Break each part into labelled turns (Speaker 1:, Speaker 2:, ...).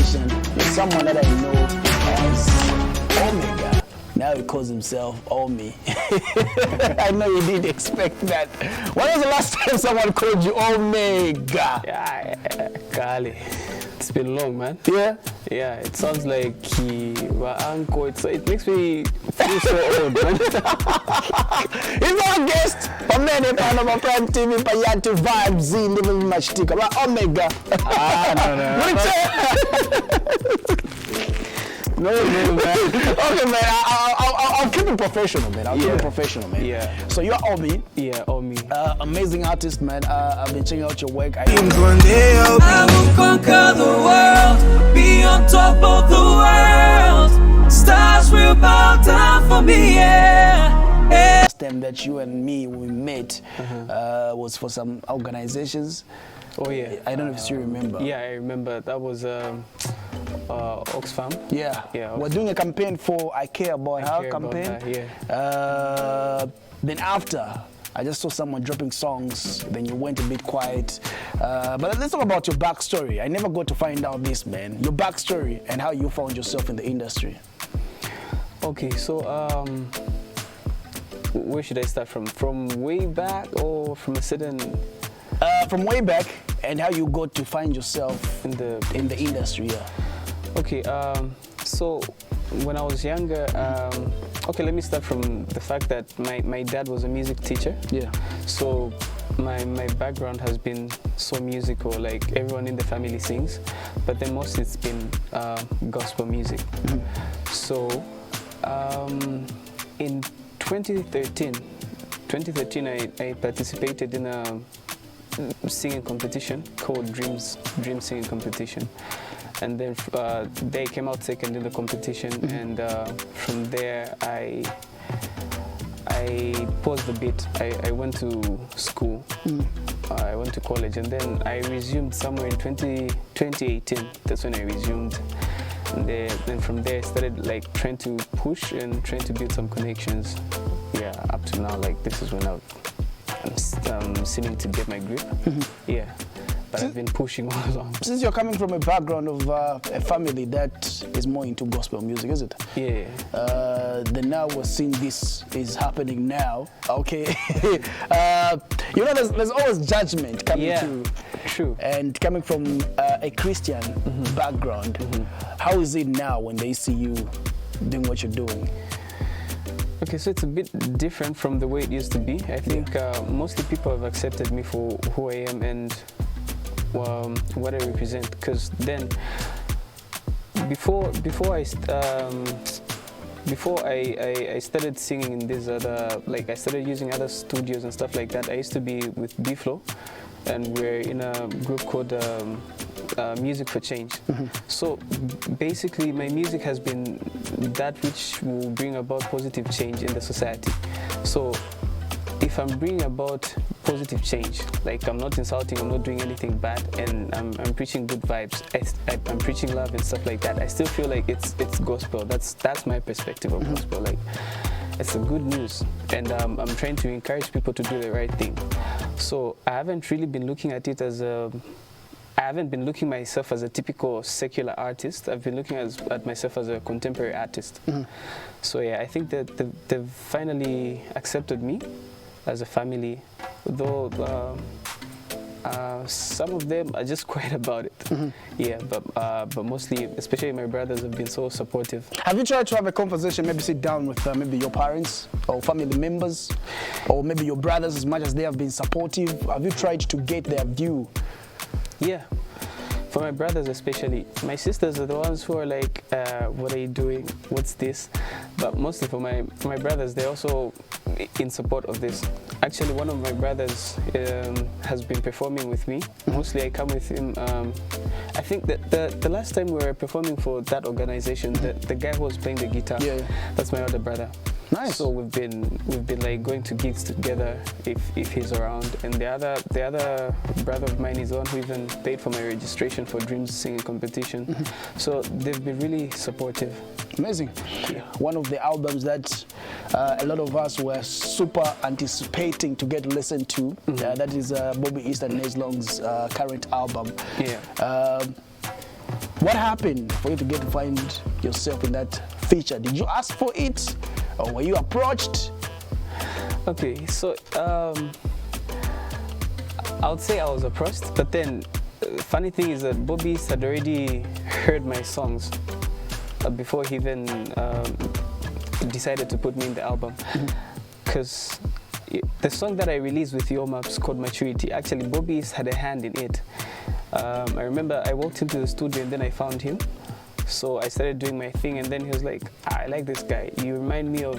Speaker 1: conversation with someone that I know as Omega. Now he calls himself Ommi. I know you didn't expect that. When was the last time someone called you Omega?
Speaker 2: Yeah, Kali. It's been long, man.
Speaker 1: Yeah?
Speaker 2: Yeah, it sounds like my uncle. It makes me feel so old, man.
Speaker 1: He's our guest. Omega, part of our Prime TV, Payati Vibes, Z, Living Mashtika. Omega.
Speaker 2: No, man.
Speaker 1: Okay, man. I'll keep it professional, man. I'll keep it professional, man.
Speaker 2: Yeah.
Speaker 1: So you're Ommi.
Speaker 2: Yeah, Ommi.
Speaker 1: Amazing artist, man. I've been checking out your work.
Speaker 3: I will conquer the world, be on top of the world. Stars will bow down for me, yeah.
Speaker 1: Last time that you and me we met was for some organizations.
Speaker 2: Oh yeah.
Speaker 1: I don't know if you remember.
Speaker 2: Yeah, I remember. That was Oxfam.
Speaker 1: Yeah.
Speaker 2: Yeah.
Speaker 1: We're doing a campaign for I Care About Her campaign. Then after, I just saw someone dropping songs. Then you went a bit quiet. But let's talk about your backstory. I never got to find out this, man. Your backstory and how you found yourself in the industry.
Speaker 2: Okay, so where should I start from? From way back or from a certain?
Speaker 1: From way back and how you got to find yourself in the industry. Yeah.
Speaker 2: Okay. So when I was younger, okay, let me start from the fact that my dad was a music teacher.
Speaker 1: Yeah.
Speaker 2: So my background has been so musical, like everyone in the family sings, but then mostly it's been gospel music. So in 2013 I participated in a singing competition called Dream Singing Competition, and then they came out second in the competition, and from there I paused a bit. I went to school, I went to college, and then I resumed somewhere in 2018. That's when I resumed, and then from there I started like trying to push and trying to build some connections. Yeah, up to now, like this is when I'm seeming to get my grip. Yeah, but I've been pushing all along.
Speaker 1: Since you're coming from a background of a family that is more into gospel music, is it?
Speaker 2: Yeah.
Speaker 1: Then now we're seeing this is happening now. Okay. You know, there's always judgment coming to.
Speaker 2: True.
Speaker 1: And coming from a Christian background, how is it now when they see you doing what you're doing?
Speaker 2: Okay, so it's a bit different from the way it used to be. I think mostly people have accepted me for who I am and what I represent. Because then, before I started singing in these other, like I started using other studios and stuff like that, I used to be with B-Flow, and we're in a group called Music for Change. So basically my music has been that which will bring about positive change in the society. So if I'm bringing about positive change, like I'm not insulting, I'm not doing anything bad, and I'm preaching good vibes, I'm preaching love and stuff like that, I still feel like it's gospel. That's my perspective of gospel. Like it's a good news, and I'm trying to encourage people to do the right thing. So I haven't really been looking at it as I haven't been looking myself as a typical secular artist. I've been looking at myself as a contemporary artist. So yeah, I think that they've finally accepted me as a family, though some of them are just quiet about it. Yeah, but mostly, especially my brothers, have been so supportive.
Speaker 1: Have you tried to have a conversation, maybe sit down with maybe your parents or family members, or maybe your brothers, as much as they have been supportive? Have you tried to get their view?
Speaker 2: Yeah, for my brothers especially. My sisters are the ones who are like, what are you doing? What's this? But mostly for my brothers, they're also in support of this. Actually, one of my brothers has been performing with me. Mostly I come with him. I think that the last time we were performing for that organization, the guy who was playing the guitar, that's my other brother.
Speaker 1: Nice.
Speaker 2: So we've been like going to gigs together if he's around. And the other brother of mine is the one who even paid for my registration for Dreams Singing Competition. So they've been really supportive.
Speaker 1: Amazing. Yeah. One of the albums that a lot of us were super anticipating to get listened to. That is Bobby East Nez Long's current album.
Speaker 2: Yeah.
Speaker 1: What happened for you to get to find yourself in that feature? Did you ask for it, or were you approached?
Speaker 2: Okay, so I would say I was approached, but then funny thing is that Bobby had already heard my songs before he even decided to put me in the album. Because the song that I released with Yo Maps called Maturity, actually Bobby had a hand in it. I remember I walked into the studio and then I found him. So I started doing my thing, and then he was like, I like this guy. You remind me of,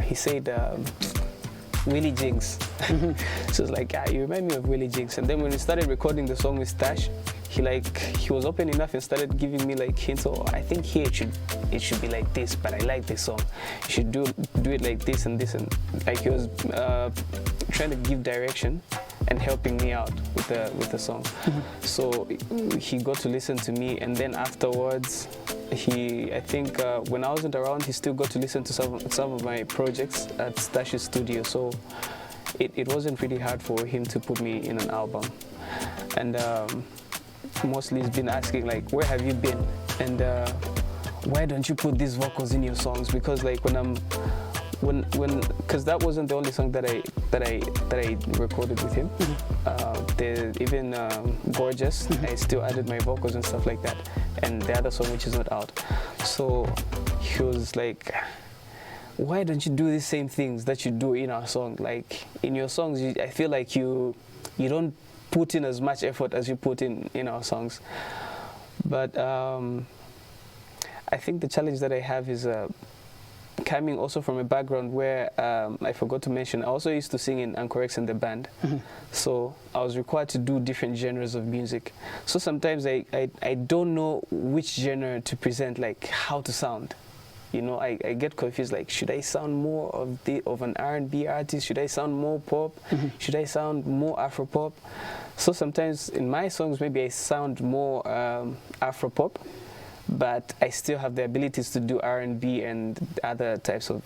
Speaker 2: he said, Willie Jigs. So it's like, you remind me of Willie Jigs. And then when we started recording the song with Stash, he was open enough and started giving me like hints. Oh, I think here it should be like this, but I like this song. You should do it like this and this, and like he was trying to give direction and helping me out with the song. So he got to listen to me, and then afterwards, I think when I wasn't around, he still got to listen to some of my projects at Stash's studio. So it wasn't really hard for him to put me in an album. And mostly he's been asking like, where have you been? And why don't you put these vocals in your songs? Because like because that wasn't the only song that I recorded with him. Even Gorgeous, I still added my vocals and stuff like that, and the other song which is not out. So he was like, why don't you do the same things that you do in our song? Like in your songs, I feel like you don't put in as much effort as you put in our songs. But I think the challenge that I have is coming also from a background where I forgot to mention, I also used to sing in Anchor X in the band. So I was required to do different genres of music. So sometimes I don't know which genre to present, like how to sound. You know, I get confused, like, should I sound more of an R&B artist? Should I sound more pop? Should I sound more Afro-pop? So sometimes in my songs, maybe I sound more Afro-pop, but I still have the abilities to do R&B and other types of...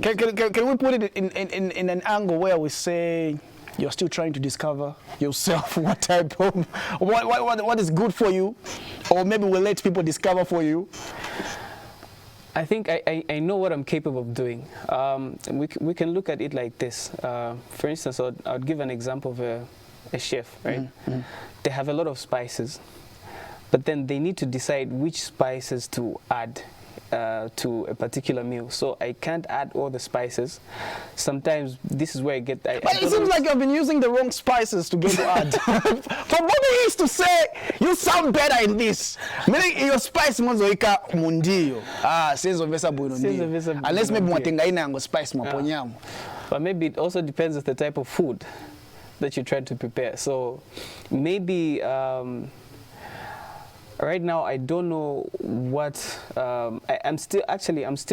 Speaker 1: Can we put it in an angle where we say you're still trying to discover yourself, what type of, what is good for you, or maybe we'll let people discover for you?
Speaker 2: I think I know what I'm capable of doing. We can look at it like this. For instance, I'd give an example of a chef, right? They have a lot of spices, but then they need to decide which spices to add to a particular meal. So I can't add all the spices. Sometimes this is where I get...
Speaker 1: But it seems like you've been using the wrong spices to get to add. For Bobby used to say, you sound better in this. Meaning your spice mozoika mundio. Says ovesa burundi. Unless maybe mwatenga ina yango spice mwaponyamo.
Speaker 2: But maybe it also depends on the type of food that you try to prepare. So maybe... right now, I don't know what I'm still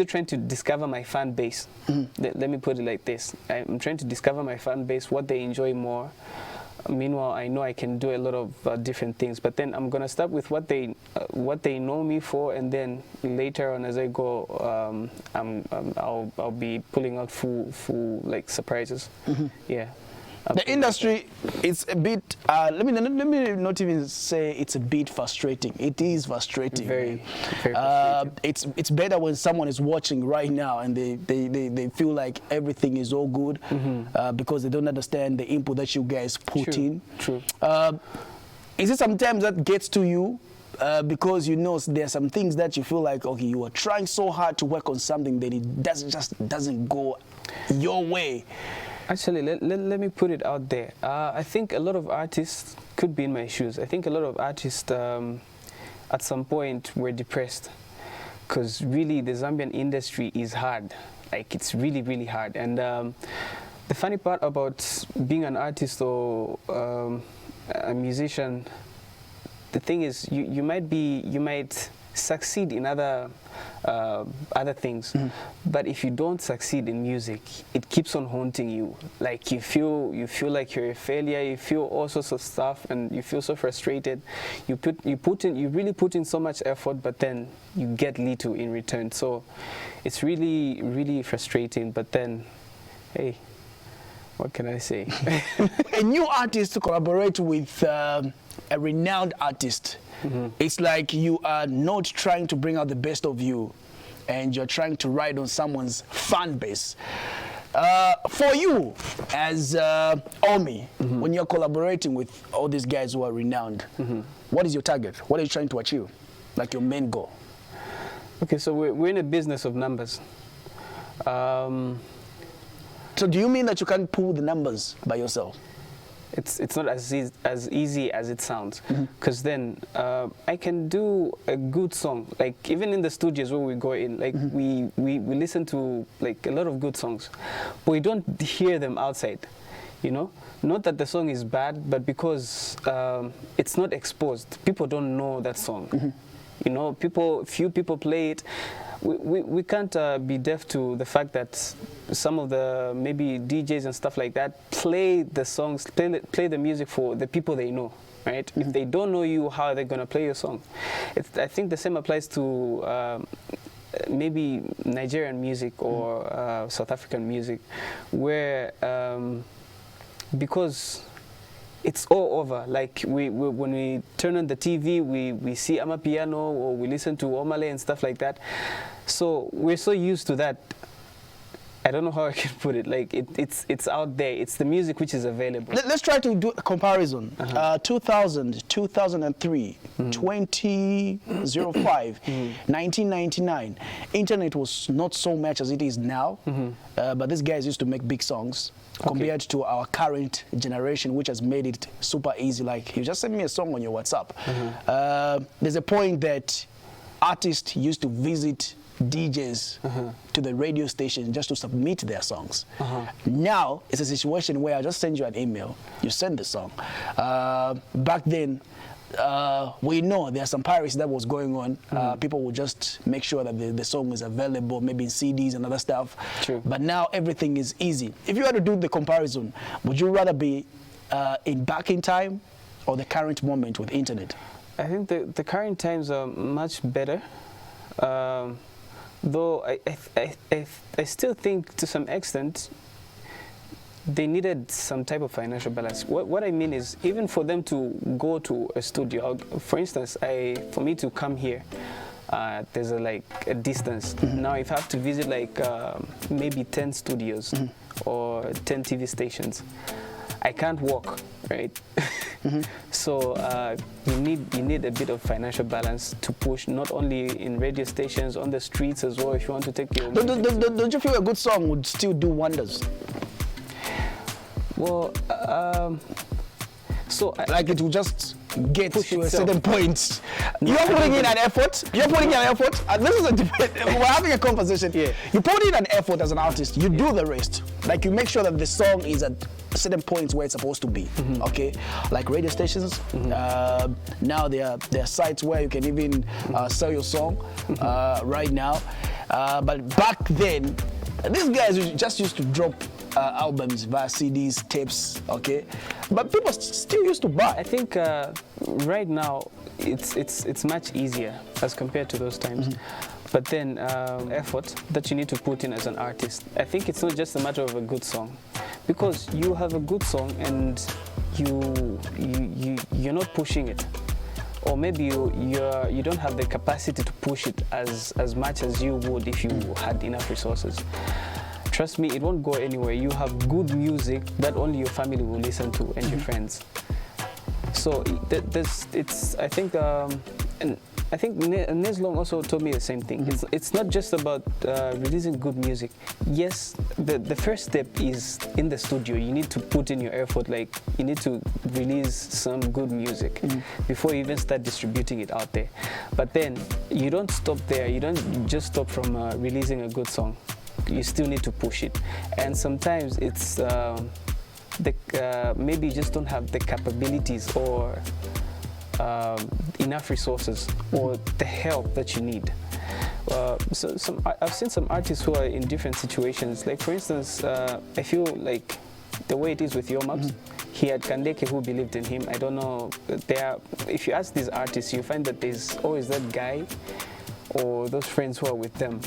Speaker 2: trying to discover my fan base. Let me put it like this: I'm trying to discover my fan base, what they enjoy more. Meanwhile, I know I can do a lot of different things, but then I'm gonna start with what they know me for, and then later on as I go, I'll be pulling out full like surprises. Yeah.
Speaker 1: The industry is a bit, let me not even say it's a bit frustrating. It is frustrating.
Speaker 2: Very frustrating.
Speaker 1: It's better when someone is watching right now and they feel like everything is all good because they don't understand the input that you guys put in.
Speaker 2: True.
Speaker 1: Is it sometimes that gets to you because you know there are some things that you feel like, okay, you are trying so hard to work on something that it doesn't go your way?
Speaker 2: Actually, let me put it out there. I think a lot of artists could be in my shoes. I think a lot of artists at some point were depressed because really the Zambian industry is hard. Like it's really, really hard. And the funny part about being an artist or a musician, the thing is you might succeed in other things, but if you don't succeed in music, it keeps on haunting you. Like you feel like you're a failure. You feel all sorts of stuff, and you feel so frustrated. You really put in so much effort, but then you get little in return. So it's really, really frustrating. But then, hey, what can I say?
Speaker 1: A new artist to collaborate with a renowned artist, it's like you are not trying to bring out the best of you, and you're trying to ride on someone's fan base. For you, as Ommi, when you're collaborating with all these guys who are renowned, what is your target? What are you trying to achieve? Like your main goal?
Speaker 2: Okay, so we're in a business of numbers.
Speaker 1: So do you mean that you can't pull the numbers by yourself?
Speaker 2: It's not as easy as it sounds, because then I can do a good song, like even in the studios where we go in, like we listen to like a lot of good songs, but we don't hear them outside, you know. Not that the song is bad, but because it's not exposed, people don't know that song. You know, few people play it. We can't be deaf to the fact that some of the maybe DJs and stuff like that play the songs, play the music for the people they know, right? If they don't know you, how are they going to play your song? I think the same applies to maybe Nigerian music or South African music, where because it's all over. Like when we turn on the TV, we see Amapiano or we listen to Omale and stuff like that. So we're so used to that. I don't know how I can put it. Like it's out there. It's the music which is available.
Speaker 1: Let's try to do a comparison. 2000, 2003, 2005, 1999. Internet was not so much as it is now, but these guys used to make big songs. Compared to our current generation, which has made it super easy. Like, you just send me a song on your WhatsApp. There's a point that artists used to visit DJs to the radio station just to submit their songs. Now, it's a situation where I just send you an email, you send the song. Back then, we know there are some piracy that was going on. People would just make sure that the song is available, maybe in CDs and other stuff.
Speaker 2: True.
Speaker 1: But now everything is easy. If you had to do the comparison, would you rather be back in time or the current moment with internet?
Speaker 2: I think the current times are much better. Though I still think to some extent they needed some type of financial balance. What I mean is, even for them to go to a studio, for instance, for me to come here, there's a distance. Now, if I have to visit like maybe 10 studios or 10 TV stations, I can't walk, right? So you need a bit of financial balance to push, not only in radio stations, on the streets as well. If you want to take your
Speaker 1: don't you feel a good song would still do wonders? Well, like it will just get to a certain point. You're putting in an effort. You're putting in an effort. This is a debate. We're having a conversation.
Speaker 2: Yeah.
Speaker 1: You put in an effort as an artist. You do the rest. Like, you make sure that the song is at certain points where it's supposed to be. Okay, like radio stations. Now there are sites where you can even sell your song right now. But back then, these guys just used to drop albums via CDs, tapes, okay? But people still used to buy.
Speaker 2: I think right now it's much easier as compared to those times. But then effort that you need to put in as an artist. I think it's not just a matter of a good song, because you have a good song and you're not pushing it, or maybe you don't have the capacity to push it as much as you would if you had enough resources. Trust me, it won't go anywhere. You have good music that only your family will listen to and your friends. So I think Nez Long also told me the same thing. It's not just about releasing good music. Yes, the first step is in the studio. You need to put in your effort. Like, you need to release some good music before you even start distributing it out there. But then you don't stop there. You don't just stop from releasing a good song. You still need to push it. And sometimes it's maybe you just don't have the capabilities or enough resources or the help that you need. I've seen some artists who are in different situations. Like, for instance, I feel like the way it is with Yomabs, he had Kandeke who believed in him. I don't know. If you ask these artists, you find that there's always that guy or those friends who are with them.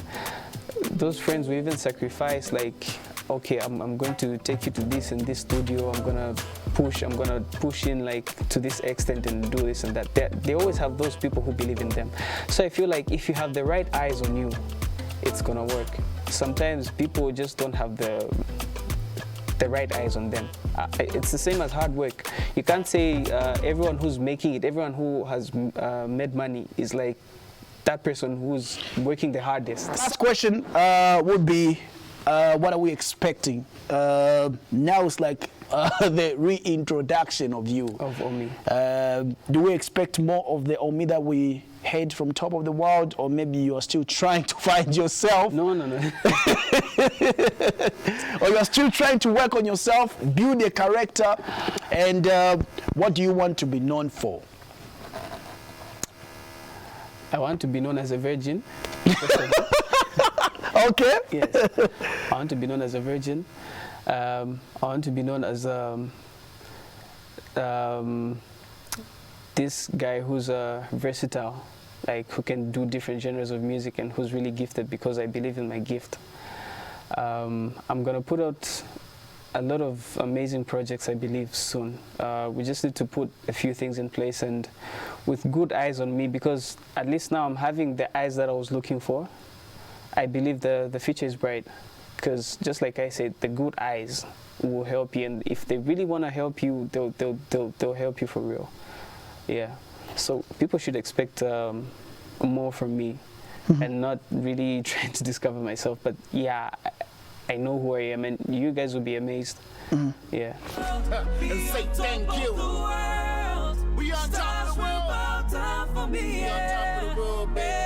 Speaker 2: Those friends will even sacrifice, like, okay, I'm going to take you to this and this studio. I'm going to push. I'm gonna push in like to this extent and do this and that. They always have those people who believe in them. So I feel like if you have the right eyes on you, it's gonna work. Sometimes people just don't have the right eyes on them. It's the same as hard work. You can't say everyone who's making it, everyone who has made money is like that person who's working the hardest.
Speaker 1: Last question would be, what are we expecting? Now it's like the reintroduction of you.
Speaker 2: Of Ommi.
Speaker 1: Do we expect more of the Ommi that we heard from Top of the World, or maybe you're still trying to find yourself?
Speaker 2: No.
Speaker 1: Or you're still trying to work on yourself, build a character, and what do you want to be known for?
Speaker 2: I want to be known as a virgin.
Speaker 1: Okay.
Speaker 2: Yes. I want to be known as a virgin. I want to be known as this guy who's versatile, like who can do different genres of music and who's really gifted, because I believe in my gift. I'm gonna put out a lot of amazing projects, I believe, soon. We just need to put a few things in place and with good eyes on me, because at least now I'm having the eyes that I was looking for. I believe the future is bright, because just like I said, the good eyes will help you, and if they really want to help you, they'll help you for real. Yeah. So people should expect more from me, and not really trying to discover myself. But yeah, I know who I am, and you guys will be amazed. Yeah.
Speaker 3: And say thank you. We on top of the world. We on top of the world, baby.